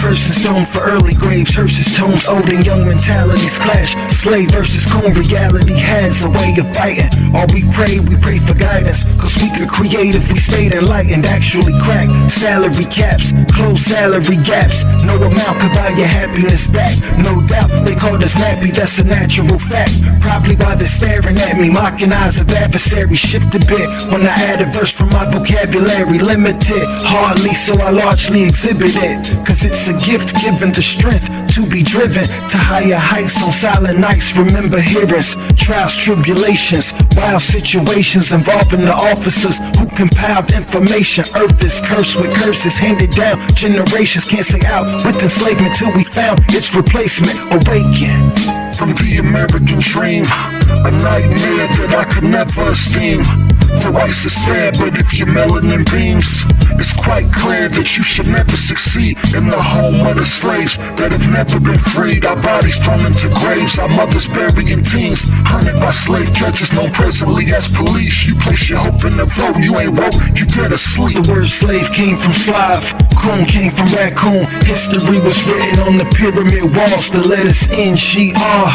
persons doomed for early graves. Hearses, tombs, old and young mentalities clash. Slave versus coon, reality has a way of biting. All we pray for guidance, cause we could create if we stayed enlightened. Actually crack salary caps, close salary gaps. No amount could buy your happiness back. No doubt they called us nappy, that's a natural fact. Probably why they're staring at me, mocking eyes of adversaries. Shift a bit when I add a verse from my vocabulary. Limited, hardly, so I largely exhibit it. Cause it's a gift given the strength to be driven to higher heights on silent nights. Remember hearings, trials, tribulations, wild situations involving the officers who compiled information. Earth is cursed with curses handed down generations. Can't say out with enslavement till we found its replacement. Awaken from the American dream, a nightmare that I could never esteem. For whites is fair, but if your melanin beams, it's quite clear that you should never succeed in the home of the slaves that have never been freed. Our bodies thrown into graves, our mothers burying teens, hunted by slave catchers known presently as police. You place your hope in the vote, you ain't woke, you dead asleep. The word slave came from Slav, coon came from raccoon. History was written on the pyramid walls. The letters N-G-R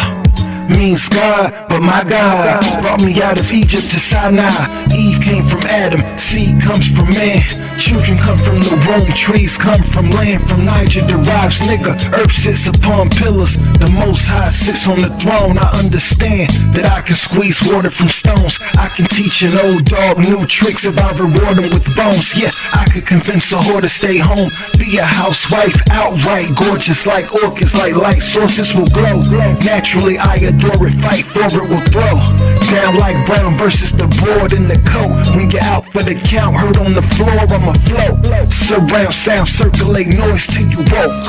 means God, but my God brought me out of Egypt to Sinai. Eve came from Adam, seed comes from man. Children come from the womb, trees come from land. From Niger derives nigga, earth sits upon pillars. The Most High sits on the throne. I understand that I can squeeze water from stones. I can teach an old dog new tricks if I reward him with bones. Yeah, I could convince a whore to stay home, be a housewife, outright gorgeous like orchids, like light sources will glow. Naturally I adore it, fight for it, will throw down like Brown versus the board in the coat. When you're out for the count, hurt on the floor, I'ma float. Surround sound, circulate noise till you woke.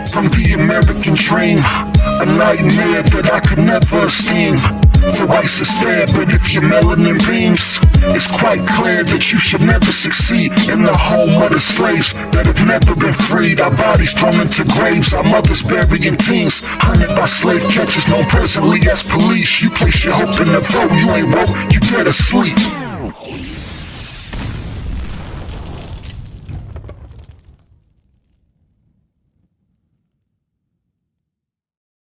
From the American dream, a nightmare that I could never esteem. For whites is fair, but if your melanin beams, it's quite clear that you should never succeed in the home of the slaves that have never been freed. Our bodies thrown into graves, our mothers burying teens, hunted by slave catchers known presently as police. You place your hope in the vote, you ain't woke, you dead asleep.